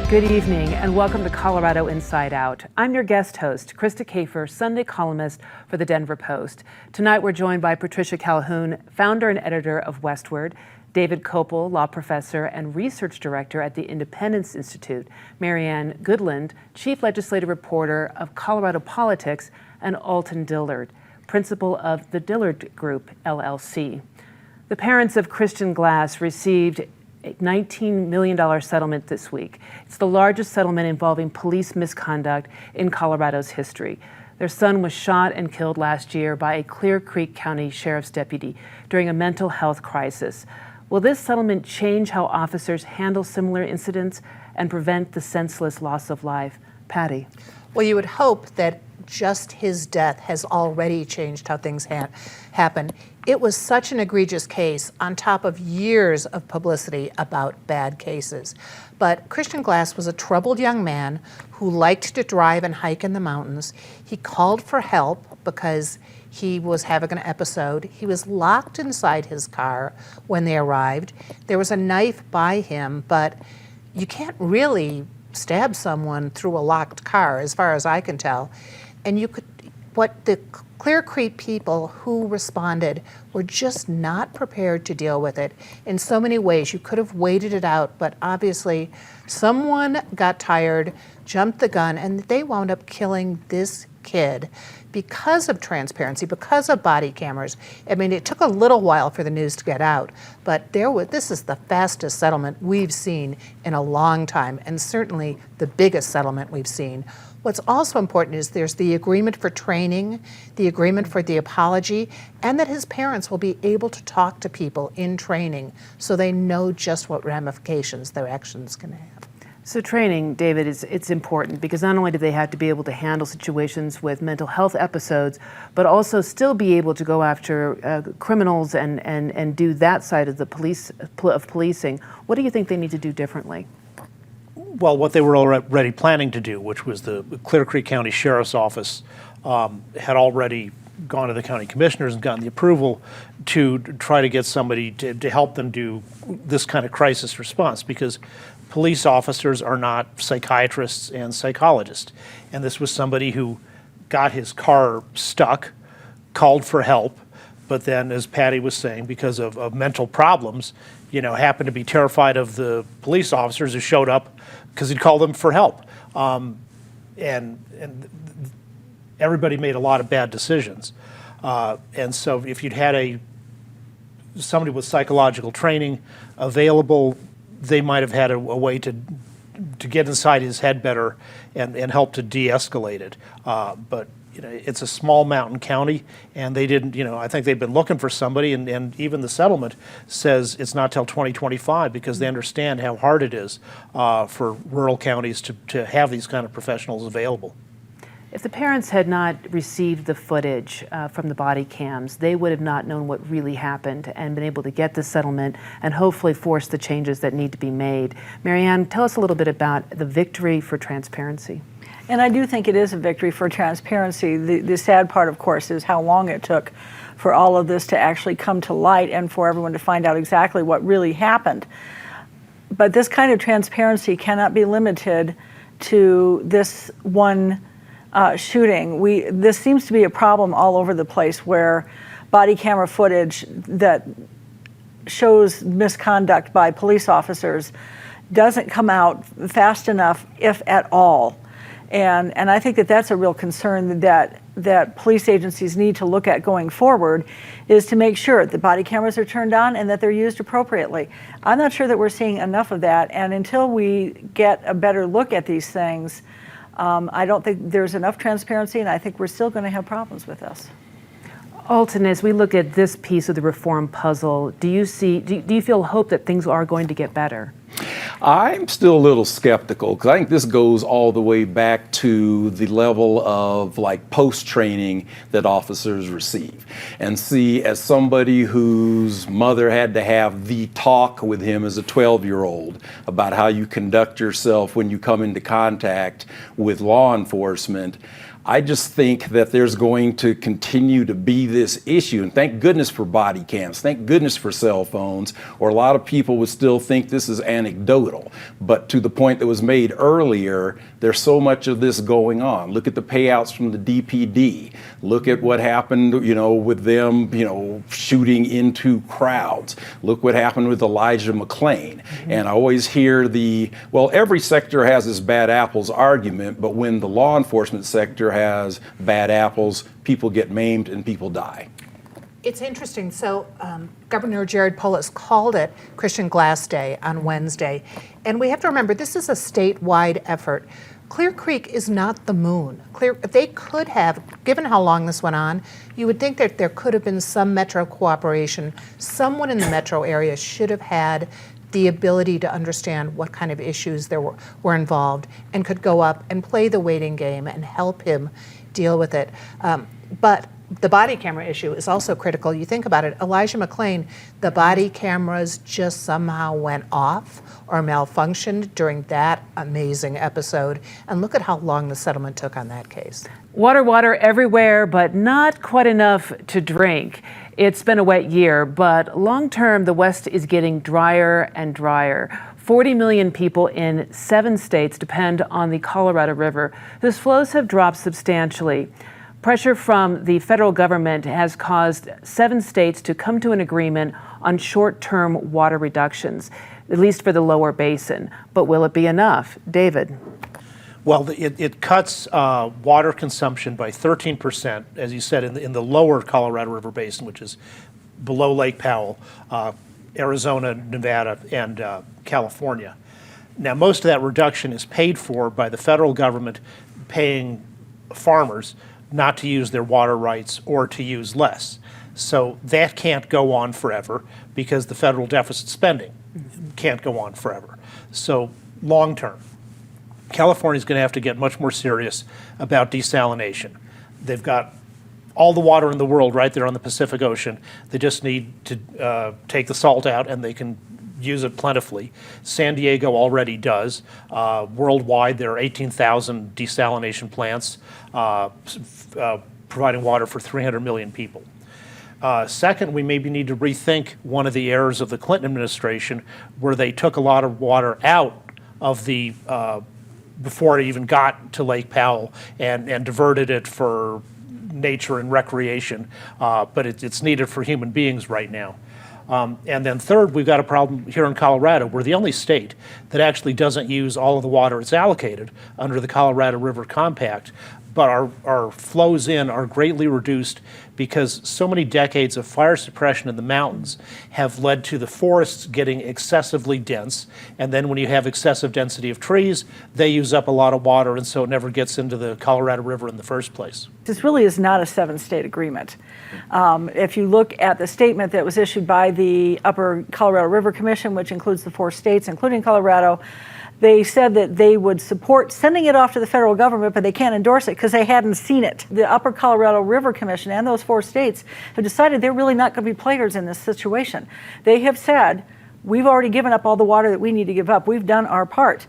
Good evening and welcome to Colorado Inside Out. I'm your guest host, Krista Kafer, Sunday columnist for the Denver Post. Tonight we're joined by Patricia Calhoun, founder and editor of Westward, David Kopel, law professor and research director at the Independence Institute, Marianne Goodland, chief legislative reporter of Colorado Politics, and Alton Dillard, principal of the Dillard Group, LLC. The parents of Christian Glass received a $19 million settlement this week. It's the largest settlement involving police misconduct in Colorado's history. Their son was shot and killed last year by a Clear Creek County Sheriff's deputy during a mental health crisis. Will this settlement change how officers handle similar incidents and prevent the senseless loss of life? Patty. Well, you would hope that just his death has already changed how things happen. It was such an egregious case on top of years of publicity about bad cases. But Christian Glass was a troubled young man who liked to drive and hike in the mountains. He called for help because he was having an episode. He was locked inside his car when they arrived. There was a knife by him, but you can't really stab someone through a locked car, as far as I can tell. And what the Clear Creek people who responded were just not prepared to deal with it in so many ways. You could have waited it out, but obviously someone got tired, jumped the gun, and they wound up killing this kid because of transparency, because of body cameras. I mean, it took a little while for the news to get out, but this is the fastest settlement we've seen in a long time, and certainly the biggest settlement we've seen. What's also important is there's the agreement for training, the agreement for the apology, and that his parents will be able to talk to people in training so they know just what ramifications their actions can have. So training, David, it's important because not only do they have to be able to handle situations with mental health episodes, but also still be able to go after criminals and do that side of the policing. What do you think they need to do differently? Well, what they were already planning to do, which was the Clear Creek County Sheriff's Office had already gone to the county commissioners and gotten the approval to try to get somebody to help them do this kind of crisis response, because police officers are not psychiatrists and psychologists. And this was somebody who got his car stuck, called for help, but then, as Patty was saying, because of mental problems, happened to be terrified of the police officers who showed up because he'd called them for help. And everybody made a lot of bad decisions. And so if you'd had somebody with psychological training available, they might have had a way to get inside his head better and help to de-escalate it. But it's a small mountain county, and they didn't, I think they've been looking for somebody, and even the settlement says it's not till 2025 because they understand how hard it is for rural counties to have these kind of professionals available. If the parents had not received the footage from the body cams, they would have not known what really happened and been able to get the settlement and hopefully force the changes that need to be made. Marianne, tell us a little bit about the victory for transparency. And I do think it is a victory for transparency. The sad part, of course, is how long it took for all of this to actually come to light and for everyone to find out exactly what really happened. But this kind of transparency cannot be limited to this one shooting. This seems to be a problem all over the place where body camera footage that shows misconduct by police officers doesn't come out fast enough, if at all. And I think that that's a real concern that police agencies need to look at going forward, is to make sure the body cameras are turned on and that they're used appropriately. I'm not sure that we're seeing enough of that, and until we get a better look at these things, I don't think there's enough transparency, and I think we're still going to have problems with this. Alton, as we look at this piece of the reform puzzle, do you feel hope that things are going to get better? I'm still a little skeptical because I think this goes all the way back to the level of post-training that officers receive. And see, as somebody whose mother had to have the talk with him as a 12-year-old about how you conduct yourself when you come into contact with law enforcement, I just think that there's going to continue to be this issue, and thank goodness for body cams, thank goodness for cell phones, or a lot of people would still think this is anecdotal. But to the point that was made earlier, there's so much of this going on. Look at the payouts from the DPD. Look at what happened, with them, shooting into crowds. Look what happened with Elijah McClain. And I always hear every sector has this bad apples argument, but when the law enforcement sector has bad apples, people get maimed and people die. It's interesting. So Governor Jared Polis called it Christian Glass Day on Wednesday. And we have to remember, this is a statewide effort. Clear Creek is not the moon. They could have, given how long this went on, you would think that there could have been some metro cooperation. Someone in the metro area should have had the ability to understand what kind of issues there were involved and could go up and play the waiting game and help him deal with it. But the body camera issue is also critical. You think about it, Elijah McClain, the body cameras just somehow went off or malfunctioned during that amazing episode. And look at how long the settlement took on that case. Water everywhere, but not quite enough to drink. It's been a wet year, but long term, the West is getting drier and drier. 40 million people in 7 states depend on the Colorado River, whose flows have dropped substantially. Pressure from the federal government has caused 7 states to come to an agreement on short-term water reductions, at least for the lower basin. But will it be enough? David. Well, it cuts water consumption by 13%, as you said, in the lower Colorado River Basin, which is below Lake Powell, Arizona, Nevada, and California. Now, most of that reduction is paid for by the federal government paying farmers not to use their water rights or to use less. So that can't go on forever because the federal deficit spending can't go on forever. So long term, California's going to have to get much more serious about desalination. They've got all the water in the world right there on the Pacific Ocean. They just need to take the salt out and they can use it plentifully. San Diego already does. Worldwide, there are 18,000 desalination plants providing water for 300 million people. Second, we maybe need to rethink one of the errors of the Clinton administration where they took a lot of water out of the before it even got to Lake Powell and diverted it for nature and recreation, but it's needed for human beings right now. And then third, we've got a problem here in Colorado. We're the only state that actually doesn't use all of the water it's allocated under the Colorado River Compact, but our flows in are greatly reduced because so many decades of fire suppression in the mountains have led to the forests getting excessively dense. And then when you have excessive density of trees, they use up a lot of water, and so it never gets into the Colorado River in the first place. This really is not a 7-state agreement. If you look at the statement that was issued by the Upper Colorado River Commission, which includes the 4 states, including Colorado, they said that they would support sending it off to the federal government, but they can't endorse it because they hadn't seen it. The Upper Colorado River Commission and those 4 states have decided they're really not going to be players in this situation. They have said, we've already given up all the water that we need to give up. We've done our part.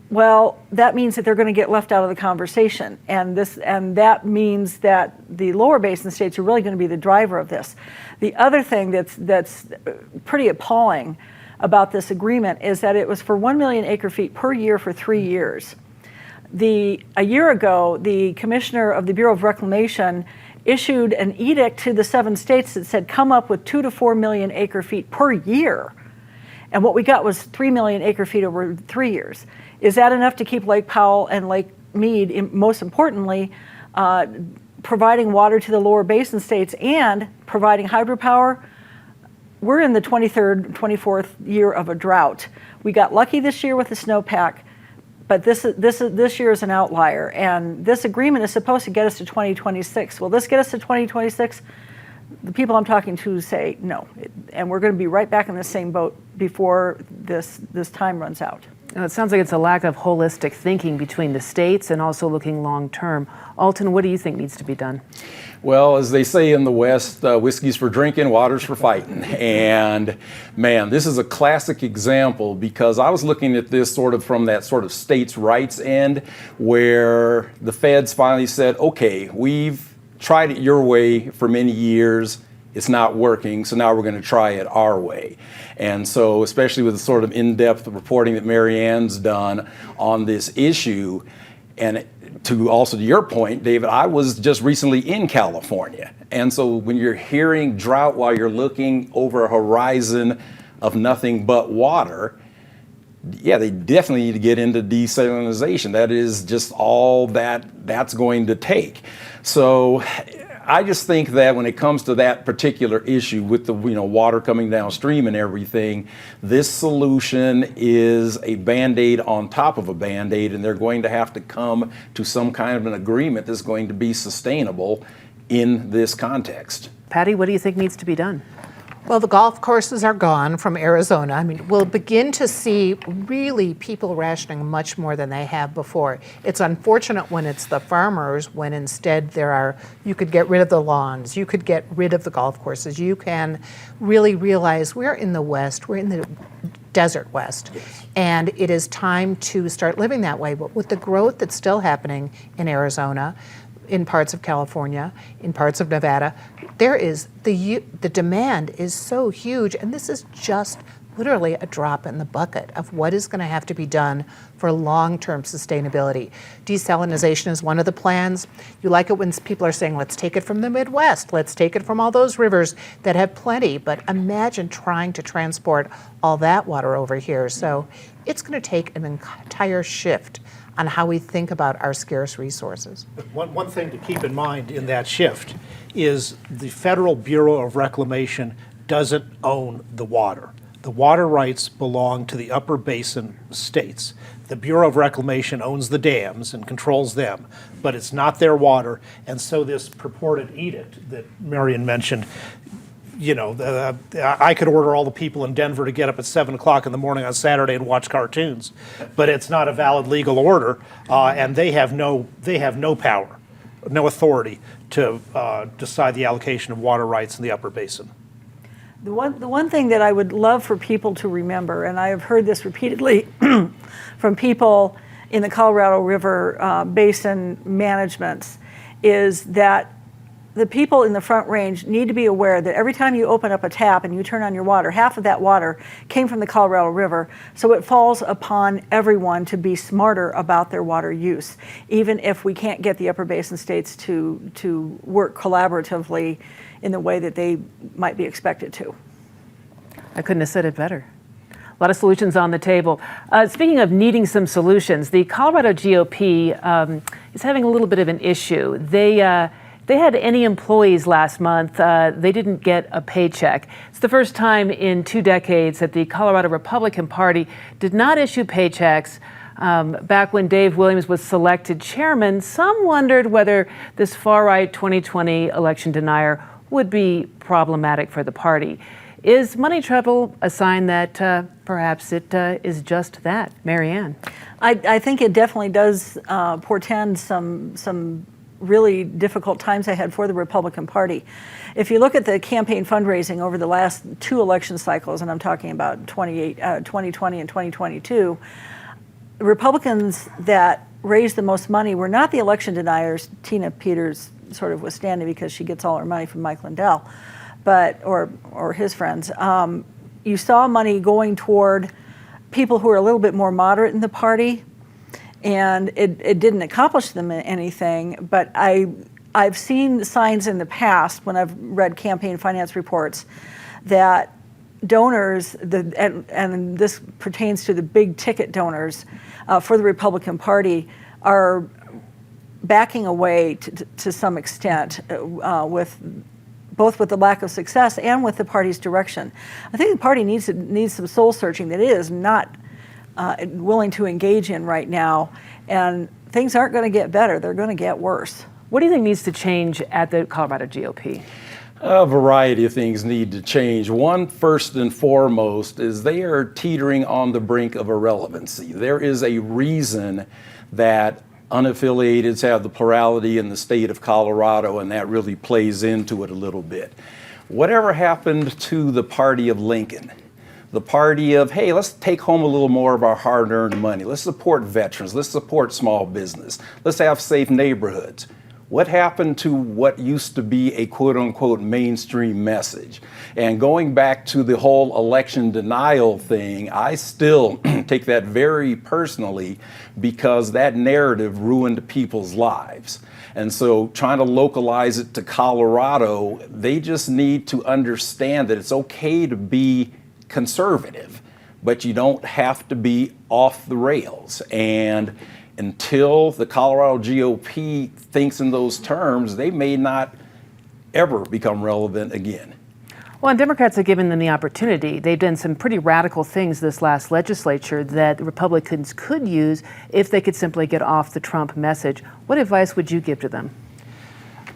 Well, that means that they're going to get left out of the conversation. And that means that the lower basin states are really going to be the driver of this. The other thing that's pretty appalling about this agreement is that it was for 1 million acre feet per year for 3 years. A year ago, the commissioner of the Bureau of Reclamation issued an edict to the 7 states that said come up with 2 to 4 million acre feet per year. And what we got was 3 million acre feet over 3 years. Is that enough to keep Lake Powell and Lake Mead, most importantly, providing water to the lower basin states and providing hydropower? We're in the 23rd, 24th year of a drought. We got lucky this year with the snowpack, but this year is an outlier. And this agreement is supposed to get us to 2026. Will this get us to 2026? The people I'm talking to say no. And we're going to be right back in the same boat before this time runs out. It sounds like it's a lack of holistic thinking between the states and also looking long term. Alton, what do you think needs to be done? Well, as they say in the West, whiskey's for drinking, water's for fighting. And man, this is a classic example because I was looking at this sort of from that sort of states' rights end where the feds finally said, okay, we've tried it your way for many years. it's not working, so now we're going to try it our way. And so, especially with the sort of in-depth reporting that Marianne's done on this issue, and to your point, David, I was just recently in California. And so when you're hearing drought while you're looking over a horizon of nothing but water, yeah, they definitely need to get into desalinization. That is just all that's going to take. So I just think that when it comes to that particular issue with the water coming downstream and everything, this solution is a Band-Aid on top of a Band-Aid, and they're going to have to come to some kind of an agreement that's going to be sustainable in this context. Patty, what do you think needs to be done? Well, the golf courses are gone from Arizona. I mean, we'll begin to see really people rationing much more than they have before. It's unfortunate when it's the farmers, when instead you could get rid of the lawns, you could get rid of the golf courses. You can really realize we're in the West, we're in the desert West, and it is time to start living that way. But with the growth that's still happening in Arizona, in parts of California, in parts of Nevada, there is the demand is so huge, and this is just literally a drop in the bucket of what is going to have to be done for long-term sustainability. Desalinization is one of the plans. You like it when people are saying, let's take it from the Midwest, let's take it from all those rivers that have plenty, but imagine trying to transport all that water over here. So it's going to take an entire shift on how we think about our scarce resources. One thing to keep in mind in that shift is the Federal Bureau of Reclamation doesn't own the water. The water rights belong to the upper basin states. The Bureau of Reclamation owns the dams and controls them, but it's not their water. And so this purported edict that Marianne mentioned, I could order all the people in Denver to get up at 7 o'clock in the morning on Saturday and watch cartoons, but it's not a valid legal order, and they have no power, no authority to decide the allocation of water rights in the upper basin. The one thing that I would love for people to remember, and I have heard this repeatedly from people in the Colorado River Basin managements, is that the people in the Front Range need to be aware that every time you open up a tap and you turn on your water, half of that water came from the Colorado River. So it falls upon everyone to be smarter about their water use, even if we can't get the upper basin states to work collaboratively in the way that they might be expected to. I couldn't have said it better. A lot of solutions on the table. Speaking of needing some solutions, the Colorado GOP is having a little bit of an issue. They had any employees last month. They didn't get a paycheck. It's the first time in 2 decades that the Colorado Republican Party did not issue paychecks. Back when Dave Williams was selected chairman, some wondered whether this far-right 2020 election denier would be problematic for the party. Is money trouble a sign that perhaps it is just that? Marianne. I think it definitely does portend some really difficult times ahead for the Republican Party. If you look at the campaign fundraising over the last 2 election cycles, and I'm talking about 2020 and 2022, the Republicans that raised the most money were not the election deniers. Tina Peters sort of was standing because she gets all her money from Mike Lindell, or his friends. You saw money going toward people who are a little bit more moderate in the party, and it didn't accomplish them anything, but I've seen signs in the past when I've read campaign finance reports that donors, and this pertains to the big ticket donors for the Republican Party, are backing away to some extent both with the lack of success and with the party's direction. I think the party needs some soul searching that it is not willing to engage in right now, and things aren't going to get better, they're going to get worse. What do you think needs to change at the Colorado GOP? A variety of things need to change. One, first and foremost, is they are teetering on the brink of irrelevancy. There is a reason that unaffiliateds have the plurality in the state of Colorado, and that really plays into it a little bit. Whatever happened to the party of Lincoln? The party of, hey, let's take home a little more of our hard-earned money. Let's support veterans. Let's support small business. Let's have safe neighborhoods. What happened to what used to be a quote unquote mainstream message? And going back to the whole election denial thing, I still take that very personally because that narrative ruined people's lives. And so trying to localize it to Colorado, they just need to understand that it's okay to be conservative, but you don't have to be off the rails. And until the Colorado GOP thinks in those terms, they may not ever become relevant again. Well, and Democrats have given them the opportunity. They've done some pretty radical things this last legislature that Republicans could use if they could simply get off the Trump message. What advice would you give to them?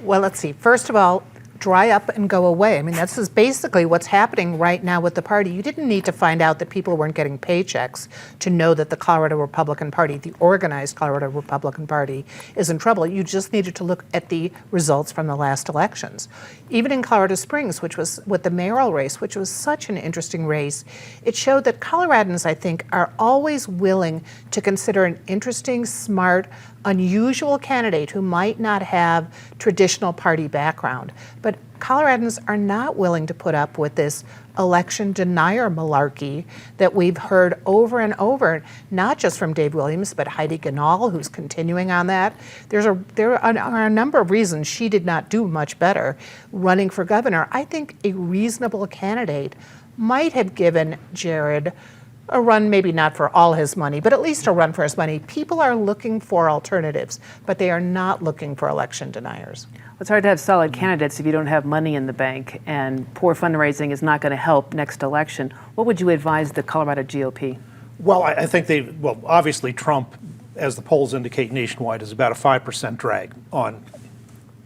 Well, let's see. First of all, dry up and go away. I mean, this is basically what's happening right now with the party. You didn't need to find out that people weren't getting paychecks to know that the Colorado Republican Party, the organized Colorado Republican Party, is in trouble. You just needed to look at the results from the last elections. Even in Colorado Springs, which was with the mayoral race, which was such an interesting race, it showed that Coloradans, I think, are always willing to consider an interesting, smart, unusual candidate who might not have traditional party background. But Coloradans are not willing to put up with this election denier malarkey that we've heard over and over, not just from Dave Williams, but Heidi Ganahl, who's continuing on that. There are a number of reasons she did not do much better running for governor. I think a reasonable candidate might have given Jared a run, maybe not for all his money, but at least a run for his money. People are looking for alternatives, but they are not looking for election deniers. It's hard to have solid candidates if you don't have money in the bank, and poor fundraising is not going to help next election. What would you advise the Colorado GOP? Well, I think obviously Trump, as the polls indicate nationwide, is about a 5% drag on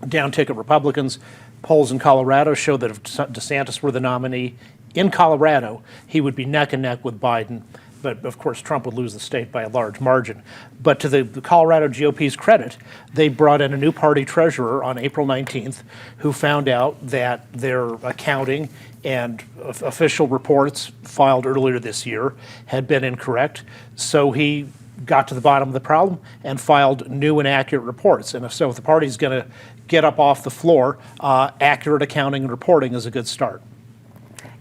down-ticket Republicans. Polls in Colorado show that if DeSantis were the nominee in Colorado, he would be neck and neck with Biden. But of course, Trump would lose the state by a large margin. But to the Colorado GOP's credit, they brought in a new party treasurer on April 19th who found out that their accounting and official reports filed earlier this year had been incorrect. So he got to the bottom of the problem and filed new and accurate reports. And if the party's going to get up off the floor, accurate accounting and reporting is a good start.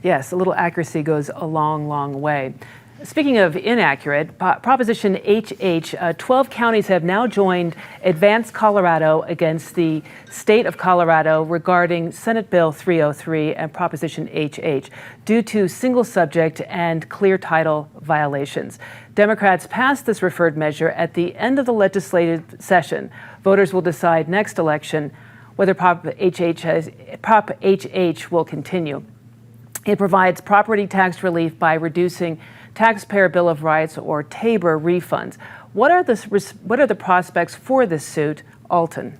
Yes, a little accuracy goes a long, long way. Speaking of inaccurate, Proposition HH, 12 counties have now joined Advance Colorado against the state of Colorado regarding Senate Bill 303 and Proposition HH due to single subject and clear title violations. Democrats passed this referred measure at the end of the legislative session. Voters will decide next election whether Prop HH will continue. It provides property tax relief by reducing Taxpayer Bill of Rights or TABOR refunds. What are the prospects for this suit, Alton?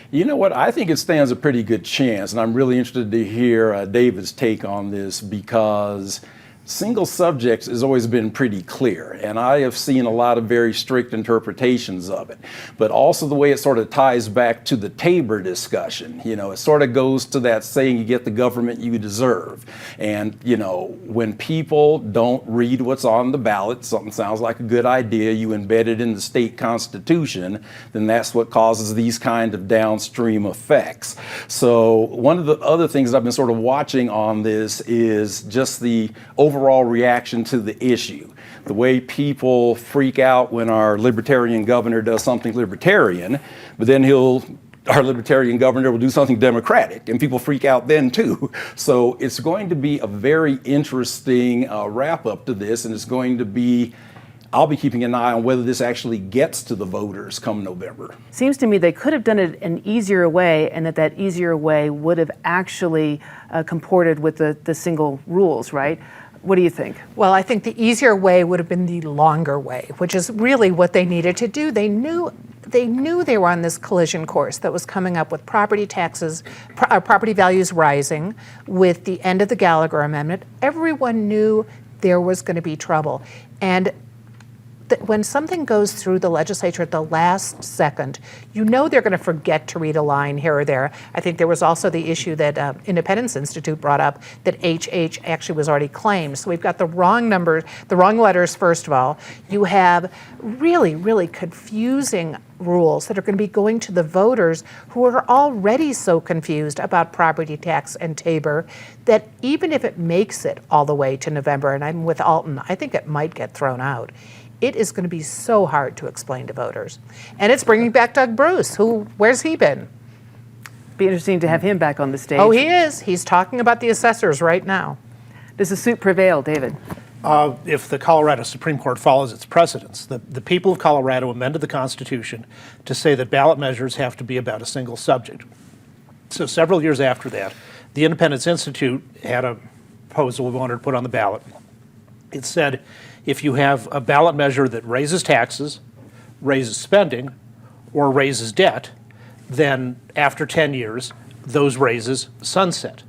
You know what? I think it stands a pretty good chance, and I'm really interested to hear David's take on this because single subjects has always been pretty clear, and I have seen a lot of very strict interpretations of it. But also the way it sort of ties back to the TABOR discussion. You know, it sort of goes to that saying, you get the government you deserve. And, you know, when people don't read what's on the ballot, something sounds like a good idea, you embed it in the state constitution, then that's what causes these kind of downstream effects. So one of the other things I've been sort of watching on this is just the overall reaction to the issue. The way people freak out when our libertarian governor does something libertarian, but then our libertarian governor will do something democratic, and people freak out then too. So it's going to be a very interesting wrap up to this, and it's going to be, I'll be keeping an eye on whether this actually gets to the voters come November. Seems to me they could have done it an easier way, and that easier way would have actually comported with the single rules, right? What do you think? Well, I think the easier way would have been the longer way, which is really what they needed to do. They knew they were on this collision course that was coming up with property taxes, property values rising, with the end of the Gallagher Amendment. Everyone knew there was going to be trouble. And when something goes through the legislature at the last second, you know they're going to forget to read a line here or there. I think there was also the issue that Independence Institute brought up that HH actually was already claimed. So we've got the wrong numbers, the wrong letters, first of all. You have really, really confusing rules that are going to be going to the voters who are already so confused about property tax and Tabor that even if it makes it all the way to November, and I'm with Alton, I think it might get thrown out. It is going to be so hard to explain to voters. And it's bringing back Doug Bruce, where's he been? Be interesting to have him back on the stage. Oh, he is. He's talking about the assessors right now. Does the suit prevail, David? If the Colorado Supreme Court follows its precedents, the people of Colorado amended the Constitution to say that ballot measures have to be about a single subject. So several years after that, the Independence Institute had a proposal we wanted to put on the ballot. It said if you have a ballot measure that raises taxes, raises spending, or raises debt, then after 10 years, those raises sunset.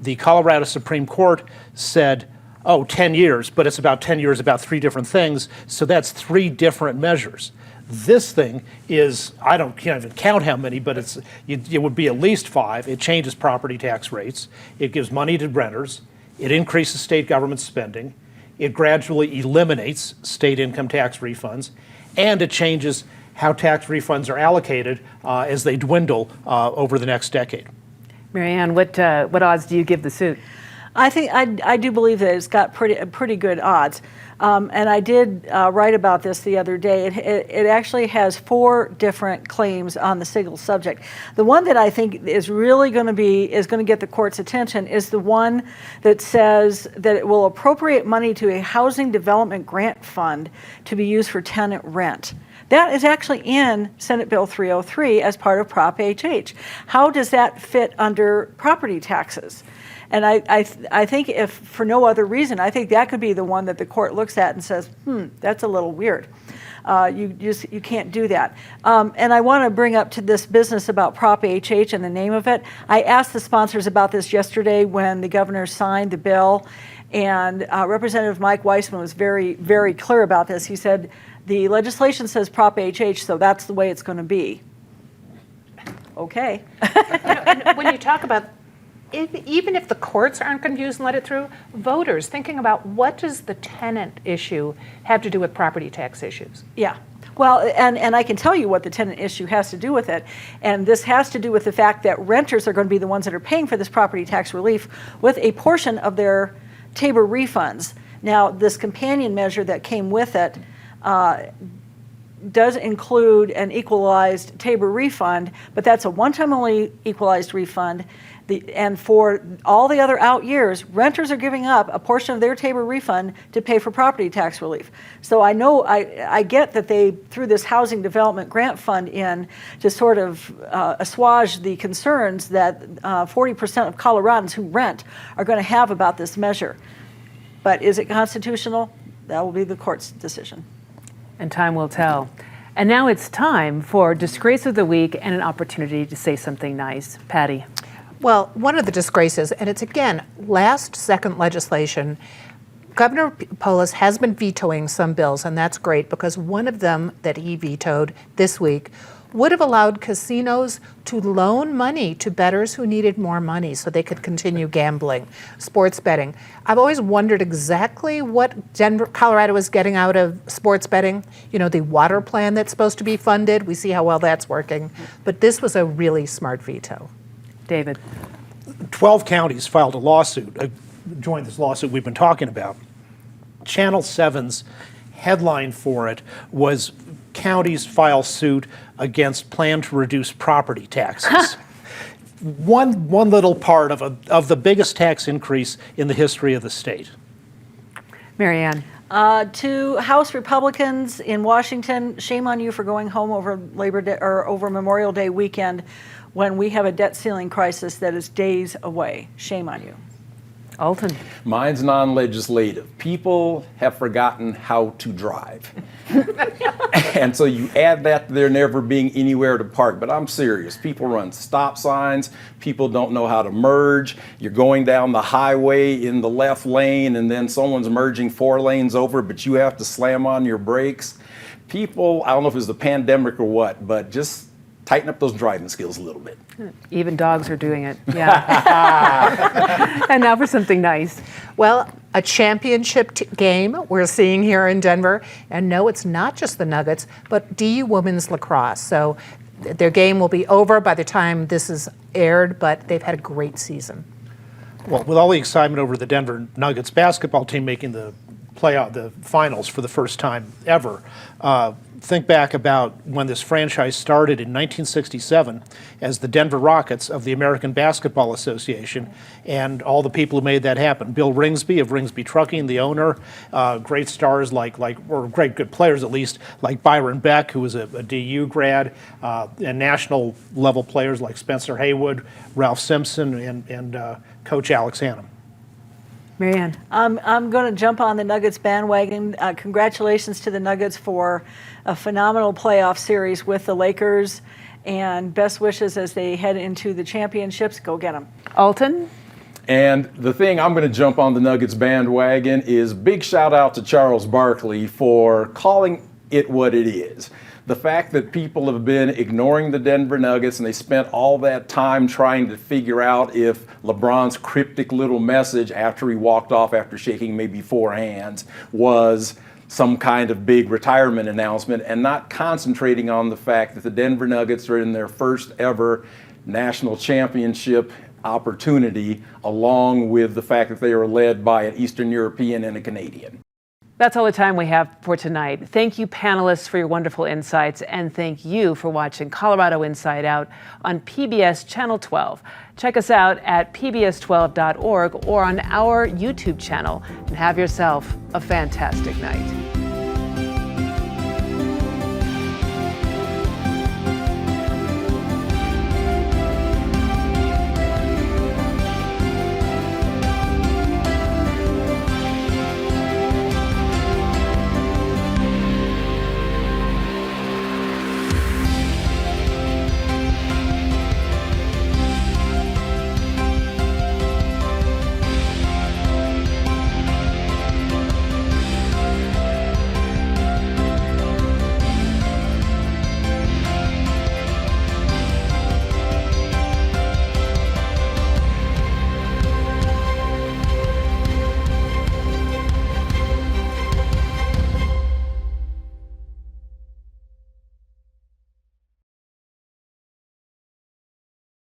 The Colorado Supreme Court said, oh, 10 years, but it's about 10 years about three different things, so that's three different measures. This thing is, can't even count how many, but it would be at least five. It changes property tax rates. It gives money to renters. It increases state government spending. It gradually eliminates state income tax refunds. And it changes how tax refunds are allocated as they dwindle over the next decade. Marianne, what odds do you give the suit? I think I do believe that it's got pretty good odds. And I did write about this the other day. It actually has 4 different claims on the single subject. The one that I think is really going to get the court's attention is the one that says that it will appropriate money to a housing development grant fund to be used for tenant rent. That is actually in Senate Bill 303 as part of Prop HH. How does that fit under property taxes? And I think if for no other reason, I think that could be the one that the court looks at and says, that's a little weird. You can't do that. And I want to bring up to this business about Prop HH and the name of it. I asked the sponsors about this yesterday when the governor signed the bill, and Representative Mike Weissman was very, very clear about this. He said, the legislation says Prop HH, so that's the way it's going to be. Okay. And when you talk about even if the courts aren't confused and let it through, voters thinking about what does the tenant issue have to do with property tax issues? Yeah. Well, and I can tell you what the tenant issue has to do with it. And this has to do with the fact that renters are going to be the ones that are paying for this property tax relief with a portion of their Tabor refunds. Now, this companion measure that came with it does include an equalized Tabor refund, but that's a one-time only equalized refund. And for all the other out years, renters are giving up a portion of their Tabor refund to pay for property tax relief. So I know, I get that they threw this housing development grant fund in to sort of assuage the concerns that 40% of Coloradans who rent are going to have about this measure. But is it constitutional? That will be the court's decision. And time will tell. And now it's time for Disgrace of the Week and an opportunity to say something nice. Patty. Well, one of the disgraces, and it's again last-second legislation, Governor Polis has been vetoing some bills, and that's great because one of them that he vetoed this week would have allowed casinos to loan money to bettors who needed more money so they could continue gambling, sports betting. I've always wondered exactly what Colorado is getting out of sports betting. You know, the water plan that's supposed to be funded, we see how well that's working. But this was a really smart veto. David. 12 counties filed a lawsuit, joined this lawsuit we've been talking about. Channel 7's headline for it was counties file suit against plan to reduce property taxes. one little part of the biggest tax increase in the history of the state. Marianne. To House Republicans in Washington, shame on you for going home over Labor Day or over Memorial Day weekend when we have a debt ceiling crisis that is days away. Shame on you. Alton. Mine's non-legislative. People have forgotten how to drive. And so you add that to there never being anywhere to park. But I'm serious. People run stop signs. People don't know how to merge. You're going down the highway in the left lane and then someone's merging 4 lanes over, but you have to slam on your brakes. People, I don't know if it's the pandemic or what, but just tighten up those driving skills a little bit. Even dogs are doing it. Yeah. And now for something nice. Well, a championship game we're seeing here in Denver. And no, it's not just the Nuggets, but DU women's lacrosse. So their game will be over by the time this is aired, but they've had a great season. Well, with all the excitement over the Denver Nuggets basketball team making the finals for the first time ever, think back about when this franchise started in 1967 as the Denver Rockets of the American Basketball Association, and all the people who made that happen. Bill Ringsby of Ringsby Trucking, the owner, great stars or great good players at least, like Byron Beck, who was a DU grad, and national level players like Spencer Haywood, Ralph Simpson, and Coach Alex Hannum. Marianne. I'm going to jump on the Nuggets bandwagon. Congratulations to the Nuggets for a phenomenal playoff series with the Lakers, and best wishes as they head into the championships. Go get them. Alton. And the thing I'm going to jump on the Nuggets bandwagon is big shout out to Charles Barkley for calling it what it is. The fact that people have been ignoring the Denver Nuggets and they spent all that time trying to figure out if LeBron's cryptic little message after he walked off after shaking maybe 4 hands was some kind of big retirement announcement, and not concentrating on the fact that the Denver Nuggets are in their first ever national championship opportunity, along with the fact that they are led by an Eastern European and a Canadian. That's all the time we have for tonight. Thank you, panelists, for your wonderful insights, and thank you for watching Colorado Inside Out on PBS Channel 12. Check us out at pbs12.org or on our YouTube channel, and have yourself a fantastic night.